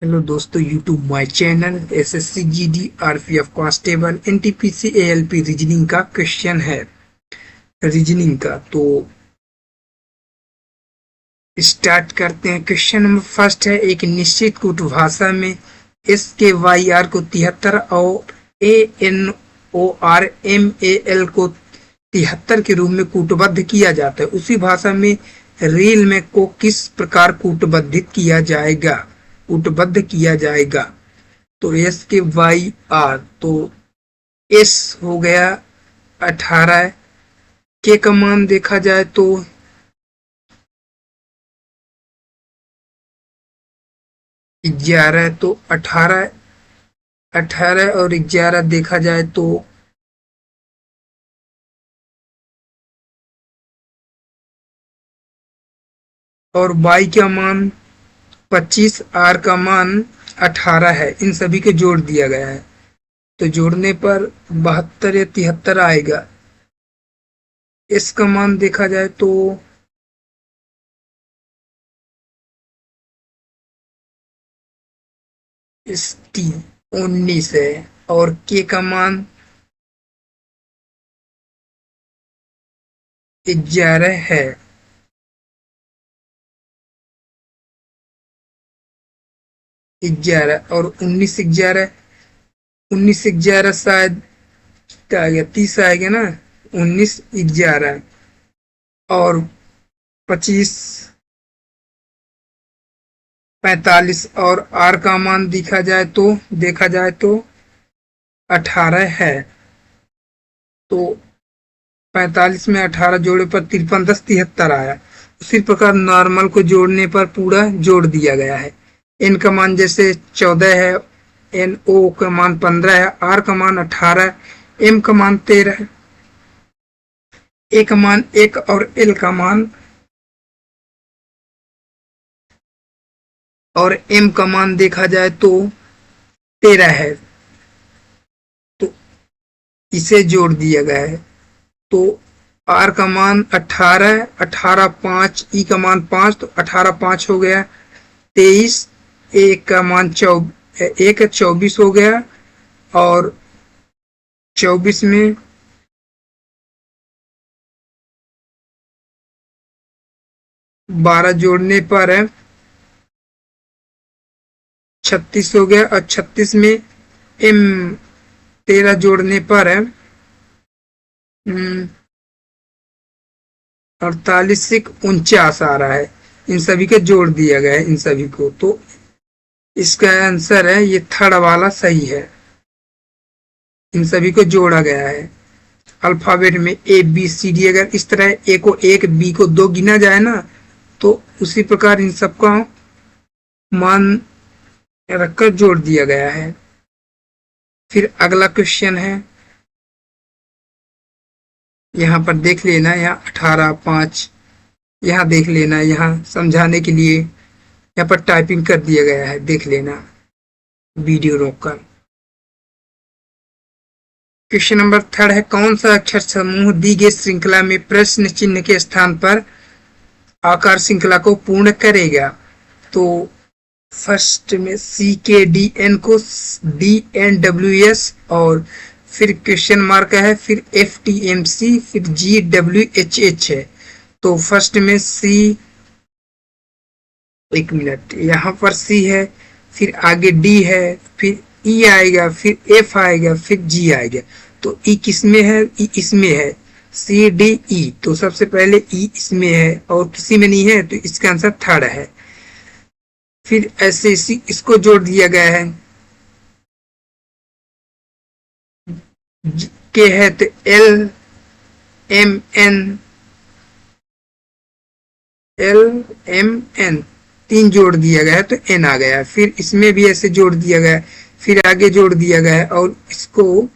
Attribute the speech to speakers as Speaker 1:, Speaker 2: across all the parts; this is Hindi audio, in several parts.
Speaker 1: हेलो दोस्तों, YouTube my channel SSC GD RPF constable NTPC ALP reasoning का क्वेश्चन है। रीजनिंग का तो स्टार्ट करते हैं। क्वेश्चन नंबर फर्स्ट है, एक निश्चित कूटभाषा में एस के वाई आर को 73 और A N O R M A L को 73 के रूप में कूटबद्ध किया जाता है। उसी भाषा में रील में को किस प्रकार कूटबद्ध किया जाएगा। तो एस के वाई आर, तो एस हो गया 18, के का मान देखा जाए तो 11, तो 18, 18 और 11 देखा जाए तो 22 का मान 25, आर का मान 18 है। इन सभी को जोड़ दिया गया है, तो जोड़ने पर 72 या 73 आएगा। एस का मान देखा जाए तो 19 है और के का मान 11 है। 11 और 19, 11, 19 11 शायद क्या आ गया, 30 आएगा ना। 19 11 और 25 45 और आर का मान देखा जाए तो 18 है। तो 45 में 18 जोड़े पर 53, 10 73 आया। उसी प्रकार नॉर्मल को जोड़ने पर पूरा जोड़ दिया गया है। एन का मान जैसे 14 है, एन ओ का मान 15 है, आर का मान 18, एम का मान 13, ए का मान 1 और एल का मान और एम का मान देखा जाए तो 13 है। तो इसे जोड़ दिया गया है। तो आर का मान 18, 18 5, ई का मान 5, तो 18 5 हो गया 23, ए का मान 24 हो गया और 24 में 12 जोड़ने पर 36 हो गया और 36 में एम 13 जोड़ने पर 48 से 49 आ रहा है। इन सभी का जोड़ दिया गया है इन सभी को। तो इसका आंसर है ये थर्ड वाला सही है। इन सभी को जोड़ा गया है अल्फाबेट में ए बी सी डी। अगर इस तरह ए को 1 बी को 2 गिना जाए ना, तो उसी प्रकार इन सबका मान रखकर जोड़ दिया गया है। फिर अगला क्वेश्चन है, यहाँ पर देख लेना, यहाँ 18 5, यहाँ देख लेना, यहाँ समझाने के लिए यहाँ पर टाइपिंग कर दिया गया है, देख लेना वीडियो रोककर। क्वेश्चन नंबर थर्ड है, कौन सा अक्षर समूह दी गई श्रृंखला में प्रश्न चिन्ह के स्थान पर आकार श्रृंखला को पूर्ण करेगा। तो फर्स्ट में सी के डी एन को डी एन डब्ल्यू एस, और फिर क्वेश्चन मार्क है, फिर एफ टी एम सी, फिर जी डब्ल्यू एच एच है। तो फर्स्ट में सी, एक मिनट, यहाँ पर सी है, फिर आगे डी है, फिर ई आएगा, फिर एफ आएगा, फिर जी आएगा। तो ई किसमें है? ई इसमें है, सी डी ई। तो सबसे पहले ई इसमें है और किसी में नहीं है, तो इसका आंसर थर्ड है। फिर ऐसे इसी इसको जोड़ दिया गया है, के है तो L M N, L M N 3 जोड़ दिया गया है तो एन आ गया। फिर इसमें भी ऐसे जोड़ दिया गया, फिर आगे जोड़ दिया गया है और इसको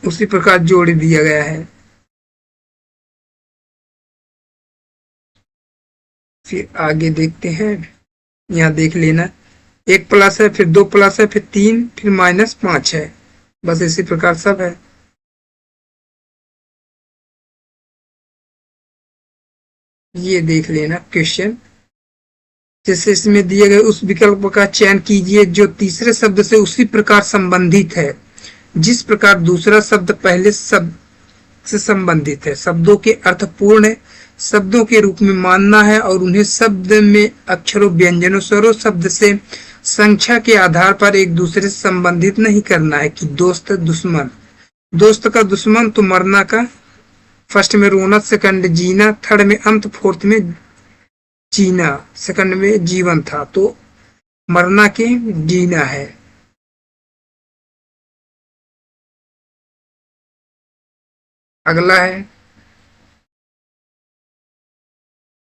Speaker 1: उसी प्रकार जोड़ दिया गया है। फिर आगे देखते हैं, यहाँ देख लेना, 1 प्लस है, फिर 2 प्लस है, फिर 3, फिर -5 है। बस इसी प्रकार सब है। ये देख लेना क्वेश्चन जैसे इसमें दिए गए उस विकल्प का चयन कीजिए जो तीसरे शब्द से उसी प्रकार संबंधित है जिस प्रकार दूसरा शब्द पहले शब्द से संबंधित है। शब्दों के अर्थ पूर्ण शब्दों के रूप में मानना है और उन्हें शब्द में अक्षरों व्यंजनों स्वरों शब्द से संख्या के आधार पर एक दूसरे से संबंधित नहीं करना है कि दोस्त दुश्मन, दोस्त का दुश्मन तो मरना का, फर्स्ट में रोना, सेकंड जीना, थर्ड में अंत, फोर्थ में जीना, सेकंड में जीवन था तो मरना के जीना है। अगला है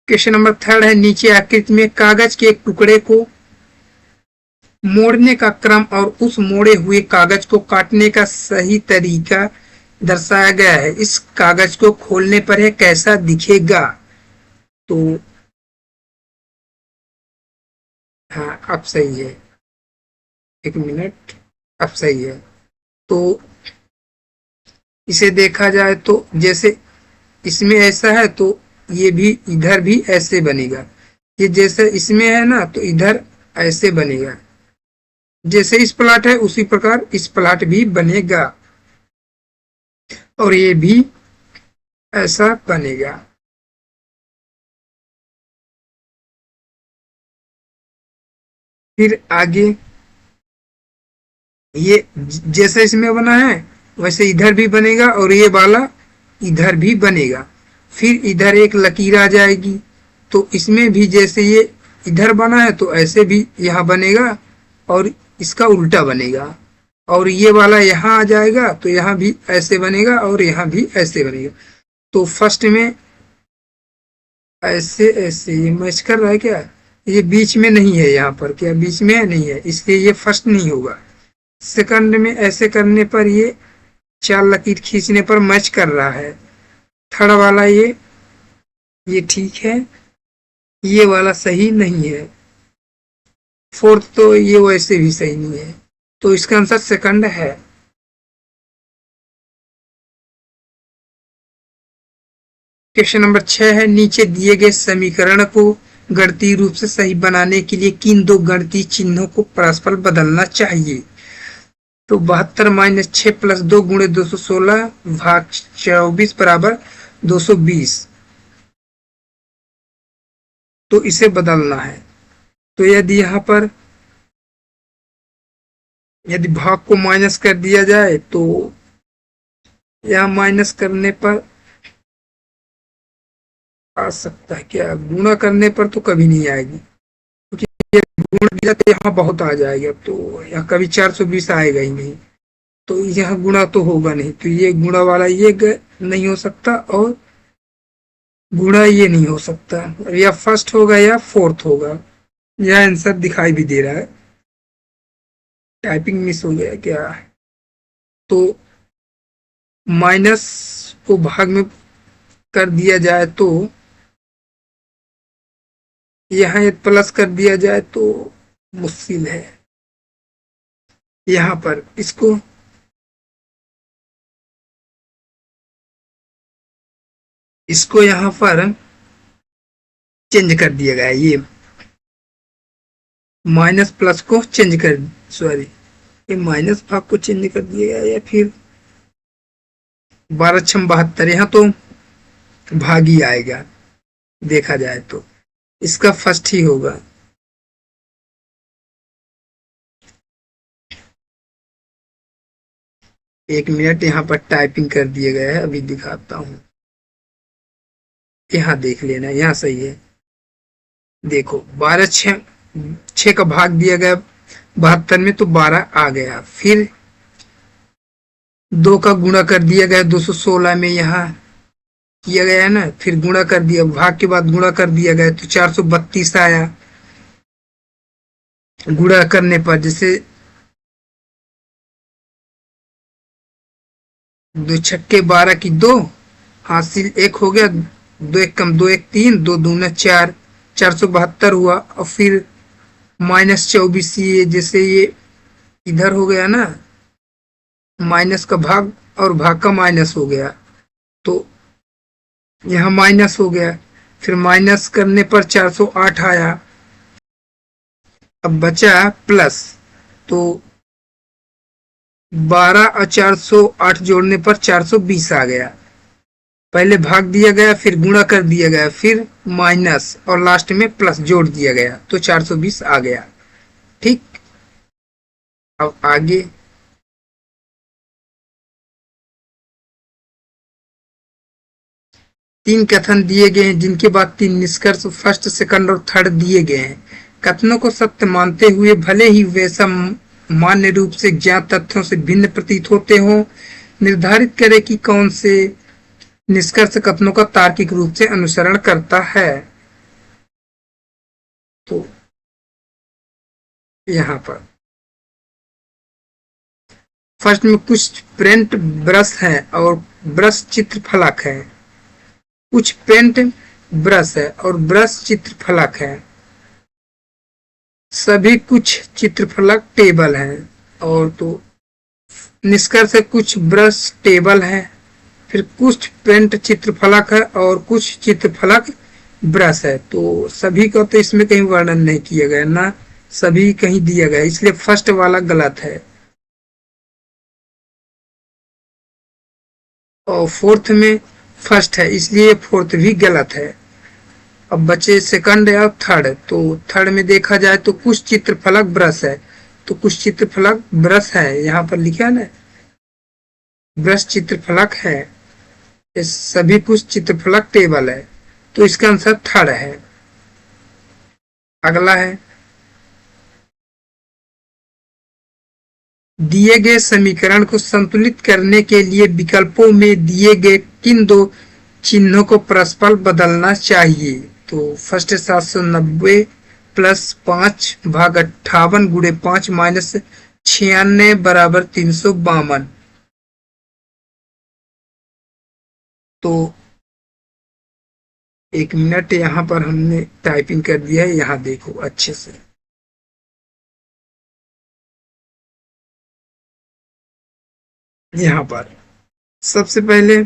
Speaker 1: क्वेश्चन नंबर 3 है नीचे आकृति में कागज के एक टुकड़े को मोड़ने का क्रम और उस मोड़े हुए कागज को काटने का सही तरीका दर्शाया गया है। इस कागज को खोलने पर यह कैसा दिखेगा? तो हाँ अब सही है, एक मिनट, अब सही है। तो इसे देखा जाए तो जैसे इसमें ऐसा है तो ये भी इधर भी ऐसे बनेगा, ये जैसे इसमें है ना तो इधर ऐसे बनेगा, जैसे इस प्लाट है उसी प्रकार इस प्लाट भी बनेगा और ये भी ऐसा बनेगा। फिर आगे ये जैसे इसमें बना है वैसे इधर भी बनेगा और ये वाला इधर भी बनेगा। फिर इधर एक लकीर आ जाएगी तो इसमें भी जैसे ये इधर बना है तो ऐसे भी यहाँ बनेगा और इसका उल्टा बनेगा और ये वाला यहाँ आ जाएगा तो यहाँ भी ऐसे बनेगा और यहाँ भी ऐसे बनेगा। तो फर्स्ट में ऐसे ऐसे ये मैच कर रहा है क्या? ये बीच में नहीं है, यहाँ पर क्या बीच में है? नहीं है, इसलिए ये फर्स्ट नहीं होगा। सेकंड में ऐसे करने पर ये चार लकीर खींचने पर मैच कर रहा है। थर्ड वाला ये ठीक है, ये वाला सही नहीं है। फोर्थ तो ये वैसे भी सही नहीं है, तो इसका आंसर सेकंड है। क्वेश्चन नंबर 6 है नीचे दिए गए समीकरण को गणितीय रूप से सही बनाने के लिए किन दो गणितीय चिन्हों को परस्पर बदलना चाहिए? तो 72 माइनस 6 प्लस 2 गुणे 216 भाग 24 बराबर 220, तो इसे बदलना है। तो यदि यहाँ पर यदि भाग को माइनस कर दिया जाए तो यहाँ माइनस करने पर आ सकता है क्या? गुणा करने पर तो कभी नहीं आएगी क्योंकि ये गुण दिया तो यहाँ बहुत आ जाएगा, तो यहाँ कभी 420 आएगा ही नहीं, तो यहाँ गुणा तो होगा नहीं, तो ये गुणा वाला ये नहीं हो सकता और गुणा ये नहीं हो सकता, या फर्स्ट होगा या फोर्थ होगा। यह आंसर दिखाई भी दे रहा है, टाइपिंग मिस हो गया क्या? तो माइनस को भाग में कर दिया जाए तो यहाँ एक प्लस कर दिया जाए तो मुश्किल है। यहाँ पर इसको यहाँ पर चेंज कर दिया गया है, ये माइनस प्लस को चेंज कर, सॉरी ये माइनस भाग को चेंज कर दिया गया, या फिर 12 छम 72, यहाँ तो भाग ही आएगा देखा जाए तो, इसका फर्स्ट ही होगा। एक मिनट, यहाँ पर टाइपिंग कर दिया गया है, अभी दिखाता हूँ। यहाँ देख लेना, यहाँ सही है। देखो 12 6 का भाग दिया गया 72 में तो 12 आ गया, फिर 2 का गुणा कर दिया गया 216 में, यहाँ किया गया है ना, फिर गुणा कर दिया, भाग के बाद गुणा कर दिया गया तो 432 आया। गुणा करने पर जैसे 2 छक्के 12 की 2 हासिल 1 हो गया, 2 1 कम 2 1 3, 2 दूना 4, 472 हुआ। और फिर -24 ये जैसे ये इधर हो गया ना, माइनस का भाग और भाग का माइनस हो गया तो यहाँ माइनस हो गया, फिर माइनस करने पर 408 आया, अब बचा प्लस, तो 12 और 408 जोड़ने पर 420 आ गया। पहले भाग दिया गया, फिर गुणा कर दिया गया, फिर माइनस और लास्ट में प्लस जोड़ दिया गया, तो 420 आ गया। ठीक, अब आगे तीन कथन दिए गए हैं, जिनके बाद तीन निष्कर्ष फर्स्ट, सेकंड और थर्ड दिए गए हैं। कथनों को सत्य मानते हुए भले ही वे सब मान्य रूप से ज्ञात तथ्यों से भिन्न प्रतीत होते हों, निर्धारित करें कि कौन से निष्कर्ष कथनों का तार्किक रूप से अनुसरण करता है। तो यहाँ पर फर्स्ट में कुछ पेंट ब्रश है और ब्रश चित्र फलक है। कुछ पेंट ब्रश है और ब्रश चित्र फलक है। सभी कुछ चित्रफलक टेबल है। और तो निष्कर्ष है कुछ ब्रश टेबल है, फिर कुछ पेंट चित्रफलक है और कुछ चित्रफलक ब्रश है। तो सभी का तो इसमें कहीं वर्णन नहीं किया गया, ना सभी कहीं दिया गया, इसलिए फर्स्ट वाला गलत है। और फोर्थ में फर्स्ट है, इसलिए फोर्थ भी गलत है। अब बचे सेकंड या थर्ड। तो थर्ड में देखा जाए तो कुछ चित्रफलक ब्रश है, तो कुछ चित्रफलक ब्रश है, यहाँ पर लिखा है ना, ब्रश चित्रफलक है। ये सभी कुछ चित्रफलक टेबल है, तो इसका आंसर थर्ड है। अगला है, दिए गए समीकरण को संतुलित करने के लिए विकल्पों में दिए गए किन दो चिन्हों को परस्पर बदलना चाहिए। तो फर्स्ट 790 प्लस 5 भाग 58 गुणे 5 माइनस 96 बराबर 352। तो एक मिनट, यहाँ पर हमने टाइपिंग कर दिया है, यहाँ देखो अच्छे से। यहाँ पर सबसे पहले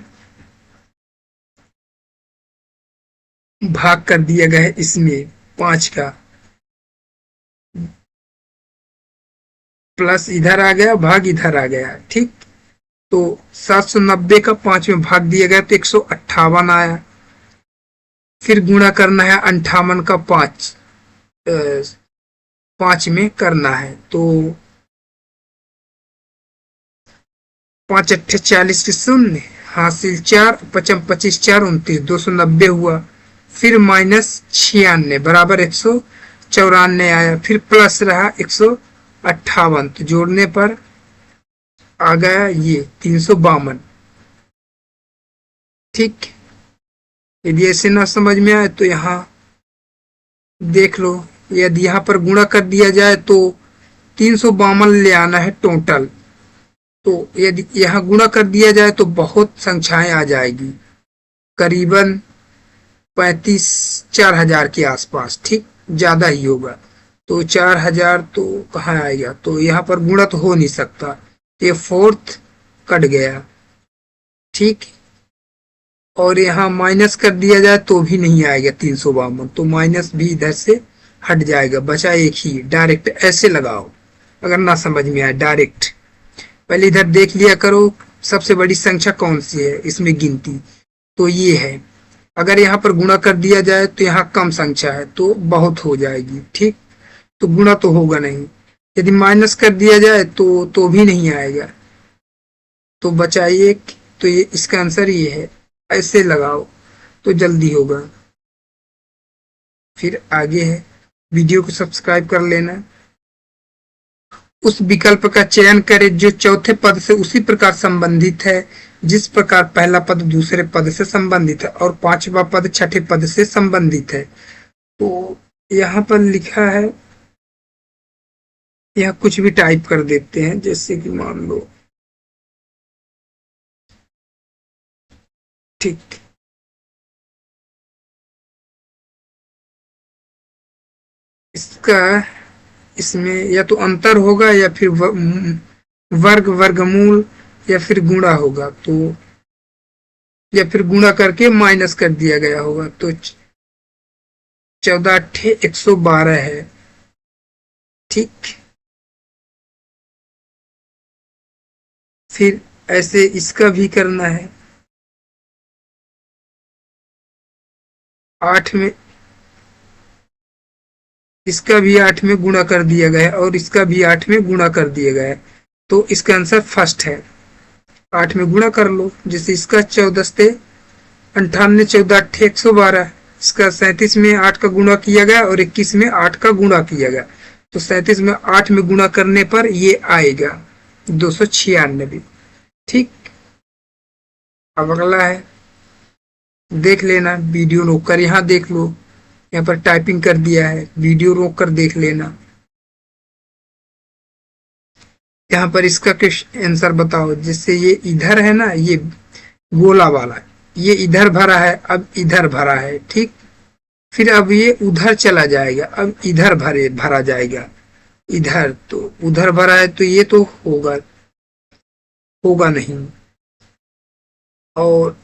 Speaker 1: भाग कर दिया गया है इसमें 5 का, प्लस इधर आ गया, भाग इधर आ गया। ठीक, तो 790 का 5 में भाग दिया गया तो 158 आया। फिर गुणा करना है 58 का 5 में करना है, तो 5 अट्ठे 40 के 0 हासिल 4 पचम 25 4 29 290 हुआ। फिर माइनस 96 बराबर 194 आया। फिर प्लस रहा 158, तो जोड़ने पर आ गया ये 352। ठीक, यदि ऐसे ना समझ में आए तो यहाँ देख लो। यदि यहाँ पर गुणा कर दिया जाए तो 352 ले आना है टोटल। तो यदि यहाँ गुणा कर दिया जाए तो बहुत संख्याएं आ जाएगी, करीबन 4000 के आसपास। ठीक, ज्यादा ही होगा। तो 4000 तो कहाँ आएगा, तो यहाँ पर गुणा तो हो नहीं सकता, ये फोर्थ कट गया। ठीक, और यहाँ माइनस कर दिया जाए तो भी नहीं आएगा 352, तो माइनस भी इधर से हट जाएगा, बचा एक ही। डायरेक्ट ऐसे लगाओ, अगर ना समझ में आए डायरेक्ट पहले इधर देख लिया करो सबसे बड़ी संख्या कौन सी है इसमें गिनती, तो ये है। अगर यहाँ पर गुणा कर दिया जाए तो यहाँ कम संख्या है तो बहुत हो जाएगी। ठीक, तो गुणा तो होगा नहीं। यदि माइनस कर दिया जाए तो भी नहीं आएगा, तो बचा एक। तो ये इसका आंसर ये है, ऐसे लगाओ तो जल्दी होगा। फिर आगे है, वीडियो को सब्सक्राइब कर लेना। उस विकल्प का चयन करें जो चौथे पद से उसी प्रकार संबंधित है जिस प्रकार पहला पद दूसरे पद से संबंधित है और पांचवा पद छठे पद से संबंधित है। तो यहाँ पर लिखा है, यह कुछ भी टाइप कर देते हैं, जैसे कि मान लो, ठीक, इसका इसमें या तो अंतर होगा या फिर वर्ग वर्गमूल या फिर गुणा होगा, तो या फिर गुणा करके माइनस कर दिया गया होगा। तो 14 अट्ठे 112 है। ठीक, फिर ऐसे इसका भी करना है। 8 में, इसका भी 8 में गुणा कर दिया गया है और इसका भी 8 में गुणा कर दिया गया है, तो इसका आंसर फर्स्ट है। 8 में गुणा कर लो, जैसे इसका 14 98 14 8 112, इसका 37 में 8 का गुणा किया गया और 21 में 8 का गुणा किया गया, तो 37 में 8 में गुणा करने पर ये आएगा 296। ठीक, अब अगला है, देख लेना, वीडियो रोक कर यहाँ देख लो, यहाँ पर टाइपिंग कर दिया है, वीडियो रोक कर देख लेना। यहाँ पर इसका क्वेश्चन आंसर बताओ, जिससे ये इधर है ना, ये गोला वाला, ये इधर भरा है, अब इधर भरा है, ठीक, फिर अब ये उधर चला जाएगा, अब इधर भरा जाएगा, इधर तो उधर भरा है, तो ये तो होगा होगा नहीं, और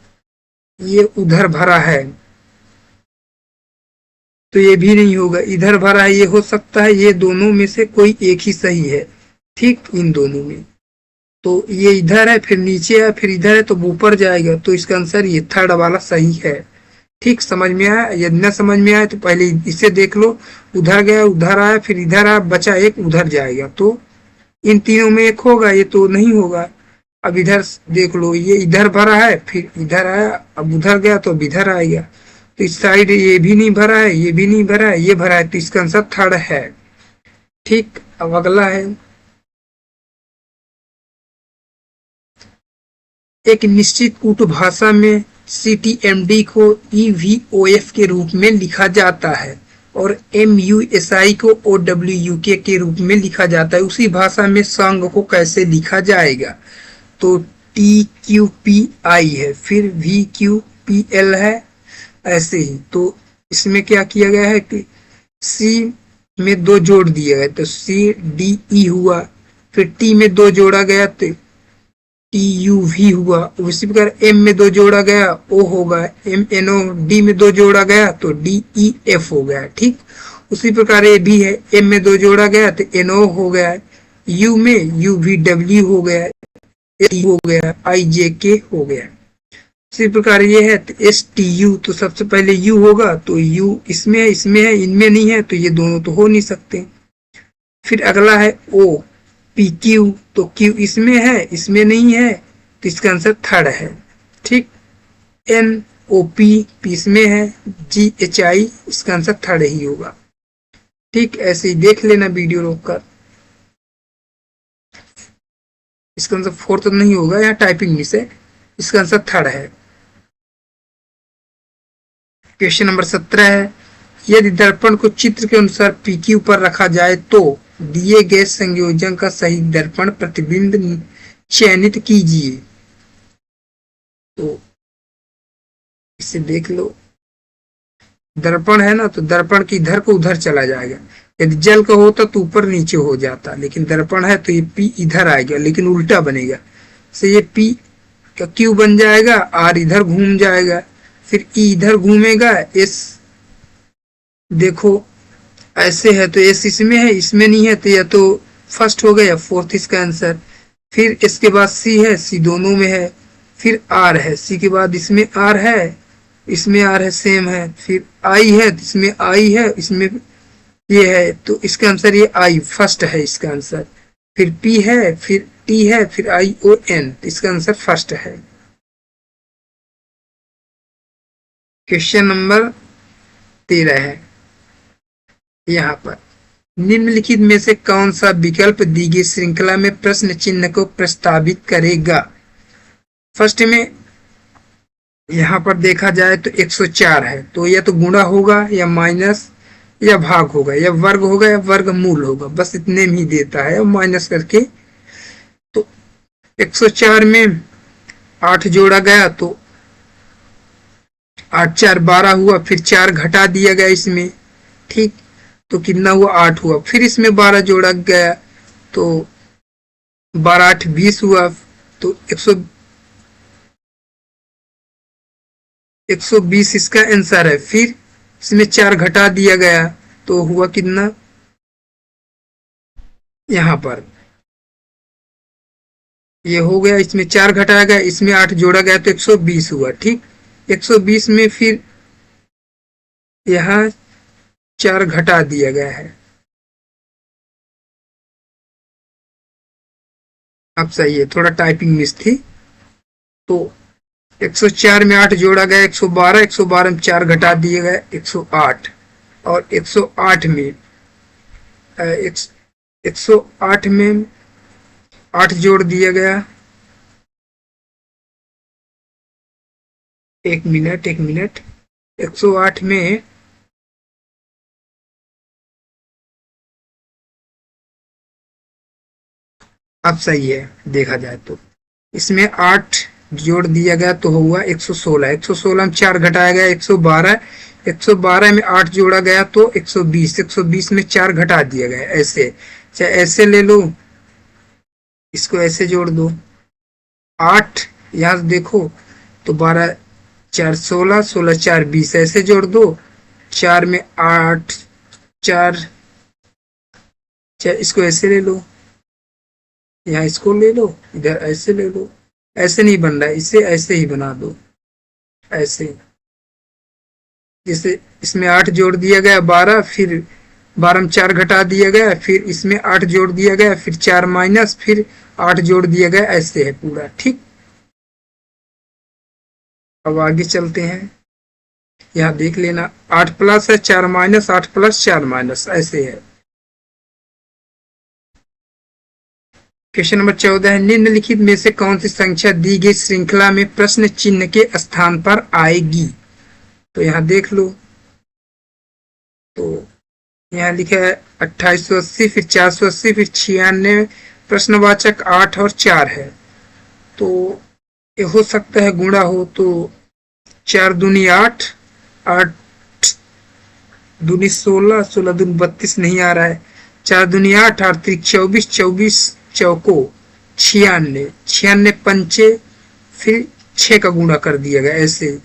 Speaker 1: ये उधर भरा है तो ये भी नहीं होगा, इधर भरा है, ये हो सकता है, ये दोनों में से कोई एक ही सही है, ठीक, इन दोनों में, तो ये इधर है, फिर नीचे है, फिर इधर है, तो ऊपर जाएगा, तो इसका आंसर ये थर्ड वाला सही है। ठीक, समझ में आया? यदि न समझ में आए तो पहले इसे देख लो, उधर गया, उधर आया, फिर इधर आया, बचा एक, उधर जाएगा, तो इन तीनों में एक होगा, ये तो नहीं होगा। अब इधर देख लो, ये इधर भरा है, फिर इधर आया, अब उधर गया तो अब इधर आएगा, तो इस साइड ये भी नहीं भरा है, ये भी नहीं भरा है, ये भरा है, तो इसका आंसर थर्ड है। ठीक, अब अगला है, एक निश्चित कूट भाषा में CTMD को EVOF के रूप में लिखा जाता है और MUSI को OWUK के रूप में लिखा जाता है। उसी भाषा में संघ को कैसे लिखा जाएगा? तो TQPI है, फिर VQPL है, ऐसे ही। तो इसमें क्या किया गया है कि C में 2 जोड़ दिए गए, तो CDE हुआ, फिर T में 2 जोड़ा गया तो TUV हुआ, उसी प्रकार M में 2 जोड़ा गया O होगा, MNO, D में 2 जोड़ा गया तो DEF हो गया। ठीक, उसी प्रकार ये भी है, M में 2 जोड़ा गया तो NO हो गया, U में UVW हो गया, T हो गया, IJK हो गया। इसी प्रकार ये है तो STU, तो सबसे पहले U होगा, तो U इसमें है, इसमें है, इनमें नहीं है, तो ये दोनों तो हो नहीं सकते। फिर अगला है O PQ, तो Q इसमें है, इसमें नहीं है, तो इसका आंसर थर्ड है। ठीक, NOP इसमें है, GHI, इसका आंसर थर्ड ही होगा। ठीक, ऐसे ही देख लेना वीडियो रोककर, इसका आंसर फोर्थ तो नहीं होगा, यहाँ टाइपिंग मिस है, इसका आंसर थर्ड है। क्वेश्चन नंबर 17 है, यदि दर्पण को चित्र के अनुसार PQ पर रखा जाए तो दिए गए संयोजन का सही दर्पण प्रतिबिंब चयनित कीजिए। तो इसे देख लो, दर्पण है ना, तो दर्पण की इधर को उधर चला जाएगा, यदि जल का होता तो ऊपर नीचे हो जाता, लेकिन दर्पण है तो ये P इधर आएगा, लेकिन उल्टा बनेगा, से ये P का Q बन जाएगा, R इधर घूम जाएगा, फिर E इधर घूमेगा, S देखो ऐसे है, तो S इसमें है, इसमें नहीं है, तो या तो फर्स्ट हो गया या फोर्थ इसका आंसर। फिर इसके बाद C है, C दोनों में है, फिर R है, C के बाद इसमें R है, इसमें R है, सेम है, फिर I है, इसमें I है, इसमें ये है, तो इसका आंसर ये I फर्स्ट है इसका आंसर। फिर P है, फिर T है, फिर ION, इसका आंसर फर्स्ट है। क्वेश्चन नंबर 13 है, यहाँ पर निम्नलिखित में से कौन सा विकल्प दी गई श्रृंखला में प्रश्न चिन्ह को प्रस्तावित करेगा? फर्स्ट में यहाँ पर देखा जाए तो 104 है, तो या तो गुणा होगा या माइनस या भाग होगा या वर्ग होगा या वर्गमूल होगा, बस इतने में ही देता है, और माइनस करके। तो 104 में 8 जोड़ा गया तो 8 4 12 हुआ, फिर 4 घटा दिया गया इसमें, ठीक, तो कितना हुआ 8 हुआ, फिर इसमें 12 जोड़ा गया तो 12 8 20 हुआ, तो 120 इसका आंसर है। फिर इसमें 4 घटा दिया गया तो हुआ कितना यहाँ पर ये हो गया, इसमें 4 घटाया गया, इसमें 8 जोड़ा गया तो 120 हुआ। ठीक, 120 में फिर यहाँ 4 घटा दिया गया है। अब सही है, थोड़ा टाइपिंग मिस थी। तो 104 में 8 जोड़ा गया 112, 112 में 4 घटा दिए गए 108, और 108 में 108 में 8 जोड़ दिया गया। एक मिनट, एक मिनट। 108 में अब सही है, देखा जाए तो इसमें 8 जोड़ दिया गया तो हुआ 116, 116 में 4 घटाया गया 112, 112 में 8 जोड़ा गया तो 120, 120 में 4 घटा दिया गया। ऐसे चाहे ऐसे ले लो, इसको ऐसे जोड़ दो। 8 यहाँ से देखो तो 12 4 16, 16 4 20, ऐसे जोड़ दो। 4 में 8 4, इसको ऐसे ले लो, यहाँ इसको ले लो, इधर ऐसे ले लो। ऐसे नहीं बन रहा है, इसे ऐसे ही बना दो, ऐसे। जैसे इसमें 8 जोड़ दिया गया 12, फिर 12 में 4 घटा दिया गया, फिर इसमें 8 जोड़ दिया गया, फिर 4 माइनस, फिर 8 जोड़ दिया गया। ऐसे है पूरा। ठीक, अब आगे चलते हैं। यहाँ देख लेना, 8 प्लस है 4 माइनस, 8 प्लस 4 माइनस, ऐसे है। क्वेश्चन नंबर 14 है, निम्नलिखित में से कौन सी संख्या दी गई श्रृंखला में प्रश्न चिन्ह के स्थान पर आएगी? तो यहाँ देख लो, तो यहाँ लिखा है 2880, फिर 480, फिर 96, प्रश्नवाचक 8 और 4 है। तो ये हो सकता है गुणा हो, तो 4 दूनी 8, 8 दूनी 16, 16 दूनी 32 नहीं आ रहा है। 4 दूनी 8, 8 त्रिक 24, 24 चौको 96, 96 पंचे, फिर 6 का गुणा कर दिया गया। ऐसे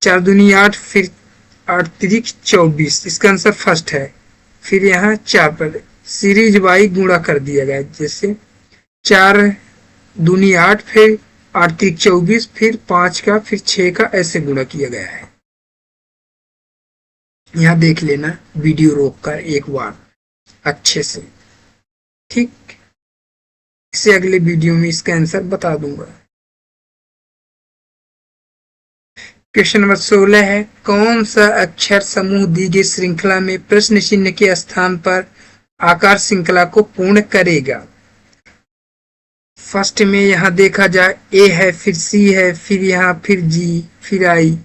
Speaker 1: 4 दूनी 8, फिर 8 त्रिक 24, इसका आंसर फर्स्ट है। फिर यहाँ 4 पर सीरीज वाई गुणा कर दिया गया, जैसे 4 दूनी 8, फिर 8 त्रिक 24, फिर 5 का, फिर 6 का, ऐसे गुणा किया गया है। यहाँ देख लेना, वीडियो रोक कर एक बार अच्छे से। ठीक, इसे अगले वीडियो में इसका आंसर बता दूंगा। क्वेश्चन नंबर 16 है, कौन सा अक्षर समूह दी गई श्रृंखला में प्रश्न चिन्ह के स्थान पर आकार श्रृंखला को पूर्ण करेगा? फर्स्ट में यहाँ देखा जाए ए है, फिर सी है, फिर यहाँ फिर जी, फिर आई,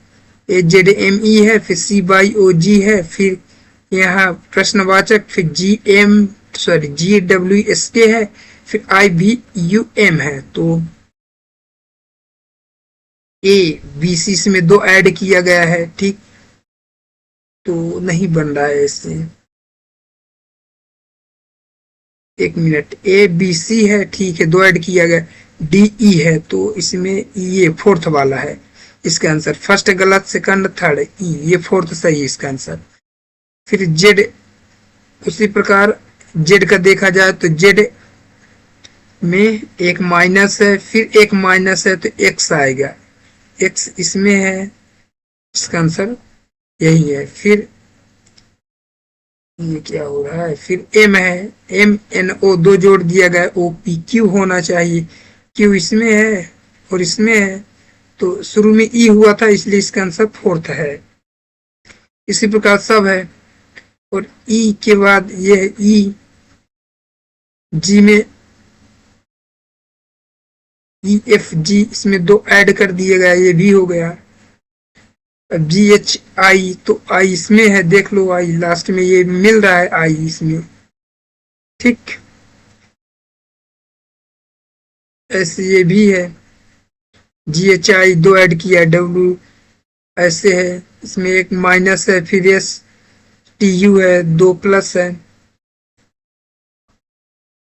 Speaker 1: ए जेड एम ई है, फिर सी वाई ओ जी है, फिर यहाँ प्रश्नवाचक, फिर जी डब्ल्यू एस के है, फिर आई भी यू एम है। तो ए बी सी में 2 ऐड किया गया है। ठीक, तो नहीं बन रहा है इससे। एक मिनट, ए बी सी है, ठीक है, 2 ऐड किया गया, डी ई है, तो इसमें ये फोर्थ वाला है इसका आंसर। फर्स्ट गलत, सेकंड, थर्ड, ई, ये फोर्थ सही है इसका आंसर। फिर जेड, उसी प्रकार जेड का देखा जाए तो जेड में एक माइनस है, फिर एक माइनस है, तो एक्स आएगा, एक्स इसमें है, इसका आंसर यही है। फिर ये क्या हो रहा है, फिर एम है, एम एन ओ 2 जोड़ दिया गया, ओ पी क्यू होना चाहिए, क्यू इसमें है और इसमें है, तो शुरू में ई हुआ था, इसलिए इसका आंसर फोर्थ है। इसी प्रकार सब है, और ई के बाद ये है ई, जी में ई एफ जी, इसमें 2 ऐड कर दिए गया, ये भी हो गया। अब जी एच आई, तो आई इसमें है, देख लो आई लास्ट में, ये मिल रहा है आई इसमें। ठीक, ऐसे ये भी है, जी एच आई 2 ऐड किया, डब्ल्यू ऐसे है, इसमें एक माइनस है, फिर एस टी यू है, 2 प्लस है।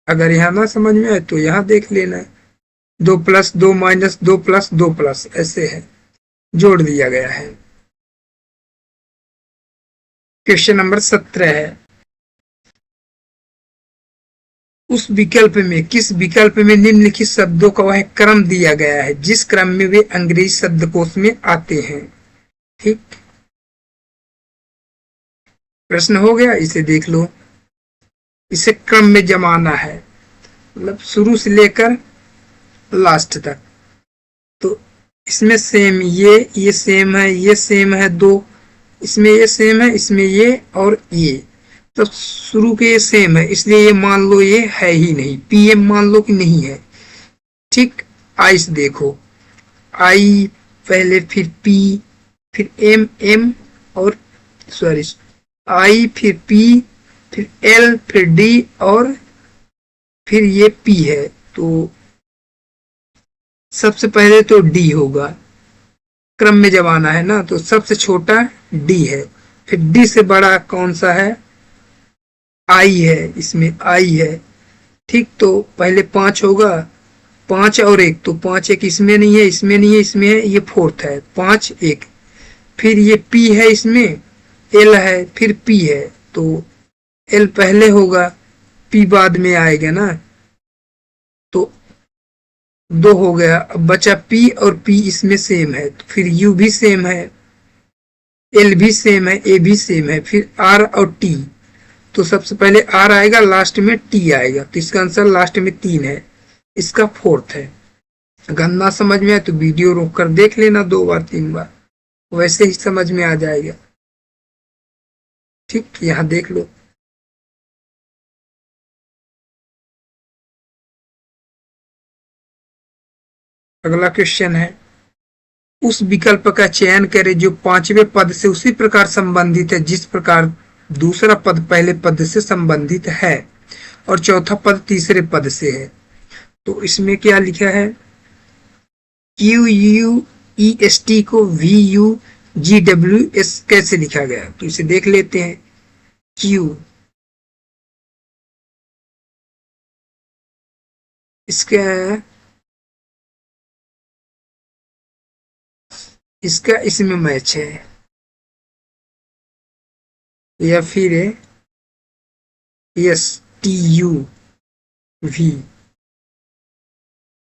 Speaker 1: अगर यहाँ ना समझ में आए तो यहाँ देख लेना, 2 प्लस 2 माइनस 2 प्लस 2 प्लस, ऐसे है, जोड़ दिया गया है। क्वेश्चन नंबर 17 है, उस विकल्प में किस विकल्प में निम्नलिखित शब्दों का वह क्रम दिया गया है जिस क्रम में वे अंग्रेजी शब्दकोश में आते हैं। ठीक, प्रश्न हो गया, इसे देख लो। इसे क्रम में जमाना है, मतलब शुरू से लेकर लास्ट तक। तो इसमें सेम, ये सेम है, ये सेम है दो, इसमें ये सेम है, इसमें ये और ये, तो शुरू के ये सेम है, इसलिए ये मान लो ये है ही नहीं, पी एम मान लो कि नहीं है। ठीक, आई से देखो, आई पहले, फिर पी, फिर एम, एम और सॉरी आई, फिर पी, फिर एल, फिर डी और फिर ये पी है। तो सबसे पहले तो डी होगा, क्रम में जब आना है ना, तो सबसे छोटा डी है, फिर डी से बड़ा कौन सा है, आई है, इसमें आई है। ठीक, तो पहले 5 होगा, 5 और 1, तो 5 1 इसमें नहीं है, इसमें नहीं है, इसमें है, ये फोर्थ है, 5 1, फिर ये पी है, इसमें एल है, फिर पी है, तो एल पहले होगा, पी बाद में आएगा ना, तो 2 हो गया। अब बचा पी, और पी इसमें सेम है, तो फिर यू भी सेम है, एल भी सेम है, ए भी सेम है, फिर आर और टी, तो सबसे पहले आर आएगा, लास्ट में टी आएगा, तो इसका आंसर लास्ट में 3 है, इसका फोर्थ है। अगर ना समझ में आए तो वीडियो रोक कर देख लेना 2 बार 3 बार, वैसे ही समझ में आ जाएगा। ठीक, यहाँ देख लो। अगला क्वेश्चन है, उस विकल्प का चयन करें जो 5वें पद से उसी प्रकार संबंधित है जिस प्रकार दूसरा पद पहले पद से संबंधित है और चौथा पद तीसरे पद से है। तो इसमें क्या लिखा है, Q U E S T को V U G W S कैसे लिखा गया, तो इसे देख लेते हैं। क्यू, इसका इसमें मैच है, या फिर एस टी यू वी,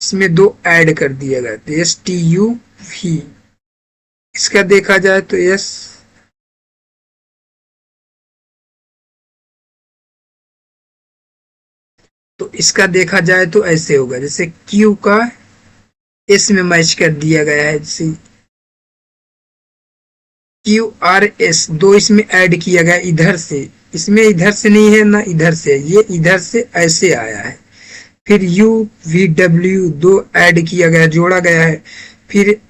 Speaker 1: इसमें 2 ऐड कर दिया गया, तो एस टी यू वी। इसका देखा जाए तो एस, तो इसका देखा जाए तो ऐसे होगा, जैसे क्यू का एस में मैच कर दिया गया है, जैसे क्यू आर एस, 2 इसमें ऐड किया गया इधर से, इसमें इधर से नहीं है ना इधर से, ये इधर से ऐसे आया है। फिर यू वी डब्ल्यू, 2 ऐड किया गया, जोड़ा गया है। फिर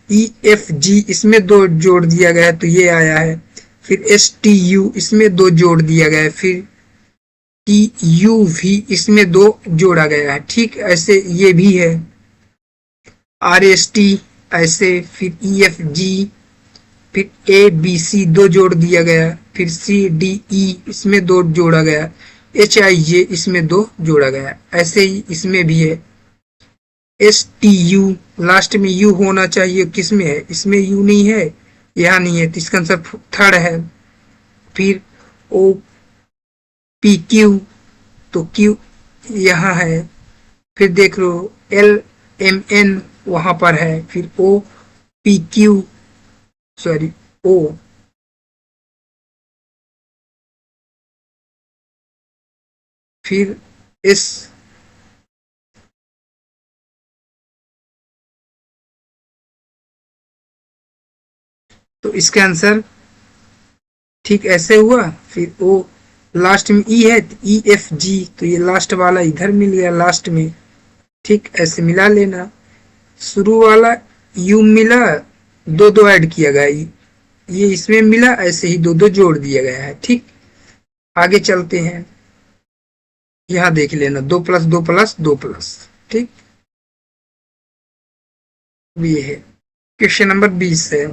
Speaker 1: ई एफ जी, इसमें 2 जोड़ दिया गया है, तो ये आया है। फिर एस टी यू, इसमें 2 जोड़ दिया गया है। फिर टी यू वी, इसमें 2 जोड़ा गया है। ठीक, ऐसे ये भी है, आर एस टी ऐसे, फिर ई एफ जी, फिर ए बी सी 2 जोड़ दिया गया, फिर सी डी ई, इसमें 2 जोड़ा गया, एच आई जे, इसमें 2 जोड़ा गया। ऐसे ही इसमें भी है, एस टी यू, लास्ट में यू होना चाहिए, किसमें है, इसमें यू नहीं है, यहाँ नहीं है, तो इसका आंसर थर्ड है। फिर ओ पी क्यू, तो क्यू यहाँ है। फिर देख लो एल एम एन वहां पर है, फिर ओ पी क्यू, सॉरी ओ, फिर एस, तो इसका आंसर ठीक ऐसे हुआ। फिर ओ लास्ट में ई है, ई एफ जी, तो ये लास्ट वाला इधर मिल गया लास्ट में। ठीक, ऐसे मिला लेना, शुरू वाला यू मिला, 2 2 ऐड किया गया, ये इसमें मिला, ऐसे ही 2 2 जोड़ दिया गया है। ठीक, आगे चलते हैं, यहाँ देख लेना 2 प्लस 2 प्लस 2 प्लस। ठीक, ये है क्वेश्चन नंबर 20 है,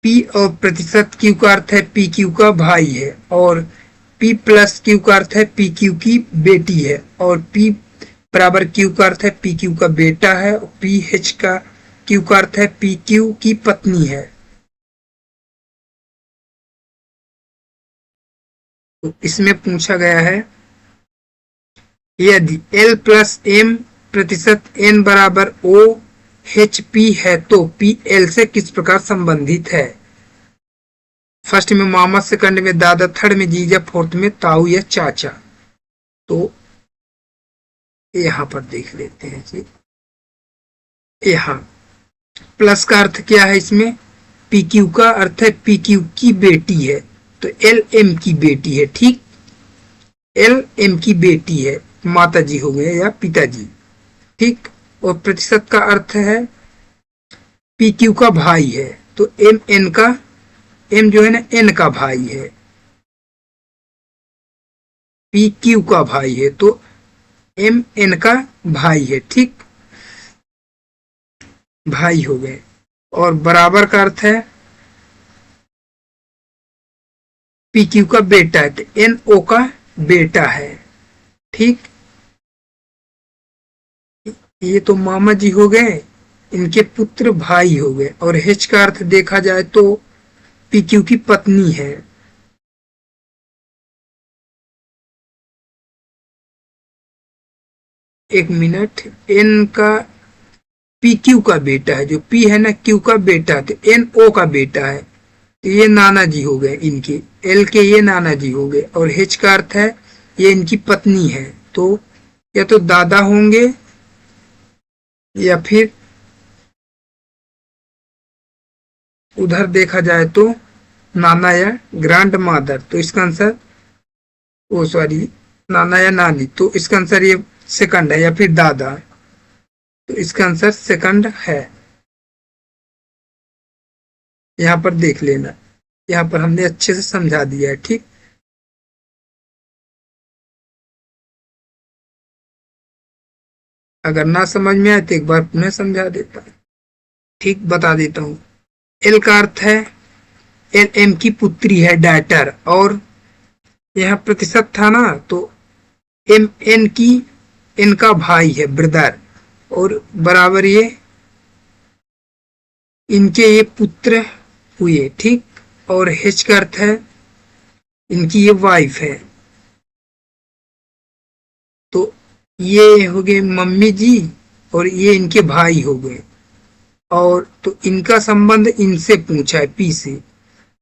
Speaker 1: पी और प्रतिशत क्यू का अर्थ है पी क्यू का भाई है, और पी प्लस क्यू का अर्थ है पी क्यू की बेटी है, और पी बराबर क्यू का अर्थ है पी क्यू का बेटा है, और पी एच का क्यू का अर्थ है पी क्यू की पत्नी है। तो इसमें पूछा गया है यदि L प्लस M प्रतिशत N बराबर OHP है तो PL से किस प्रकार संबंधित है? फर्स्ट में मामा, सेकंड में दादा, थर्ड में जीजा, फोर्थ में ताऊ या चाचा। तो यहां पर देख लेते हैं जी। यहां प्लस का अर्थ क्या है? इसमें PQ का अर्थ है PQ की बेटी है, तो LM की बेटी है। ठीक, LM की बेटी है, माता जी हो गए या पिताजी। ठीक, और प्रतिशत का अर्थ है PQ का भाई है, तो MN का, M जो है ना N का भाई है, PQ का भाई है, तो MN का भाई है। ठीक, भाई हो गए। और बराबर का अर्थ है PQ का बेटा है, तो NO का बेटा है। ठीक, ये तो मामा जी हो गए, इनके पुत्र भाई हो गए। और H का अर्थ देखा जाए तो PQ की पत्नी है। एक मिनट, N का PQ का बेटा है, जो P है ना Q का बेटा, तो NO का बेटा है, तो ये नाना जी हो गए इनके, L के ये नाना जी हो गए। और H का अर्थ है ये इनकी पत्नी है, तो या तो दादा होंगे या फिर उधर देखा जाए तो नाना या ग्रैंड मादर। तो इसका आंसर, ओ सॉरी, नाना या नानी, तो इसका आंसर ये सेकंड है, या फिर दादा, तो इसका आंसर सेकंड है। यहां पर देख लेना, यहां पर हमने अच्छे से समझा दिया है। ठीक, अगर ना समझ में आए तो एक बार पुनः समझा देता हूं। ठीक, बता देता हूं। एल का अर्थ है LM की पुत्री है, डॉटर, और यह प्रतिशत था ना, तो MN की, इनका भाई है, ब्रदर, और बराबर ये इनके ये पुत्र हुए। ठीक, और H का अर्थ है इनकी ये वाइफ है, तो ये हो गए मम्मी जी, और ये इनके भाई हो गए। और तो इनका संबंध इनसे पूछा है, P से,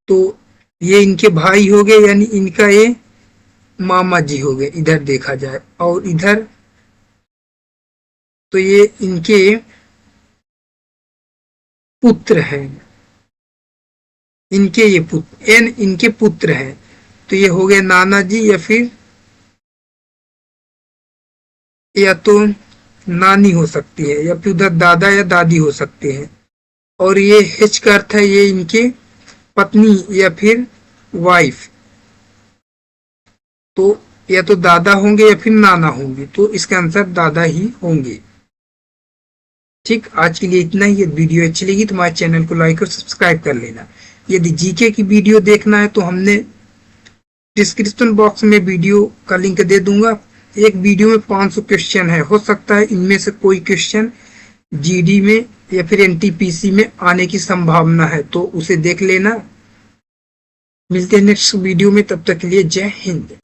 Speaker 1: तो ये इनके भाई हो गए, यानी इनका ये मामा जी हो गए इधर देखा जाए। और इधर तो ये इनके पुत्र हैं, इनके ये पुत्र, N इनके पुत्र हैं, तो ये हो गए नाना जी, या तो नानी हो सकती है, या फिर उधर दादा या दादी हो सकते हैं। और ये H का अर्थ है ये इनके पत्नी या फिर वाइफ, तो या तो दादा होंगे या फिर नाना होंगे, तो इसका आंसर दादा ही होंगे। ठीक, आज के लिए इतना ही। यदि वीडियो अच्छी लगी तो हमारे चैनल को लाइक और सब्सक्राइब कर लेना। यदि जीके की वीडियो देखना है तो हमने डिस्क्रिप्शन बॉक्स में वीडियो का लिंक दे दूंगा। एक वीडियो में 500 क्वेश्चन है, हो सकता है इनमें से कोई क्वेश्चन GD में या फिर NTPC में आने की संभावना है, तो उसे देख लेना। मिलते हैं नेक्स्ट वीडियो में, तब तक के लिए जय हिंद।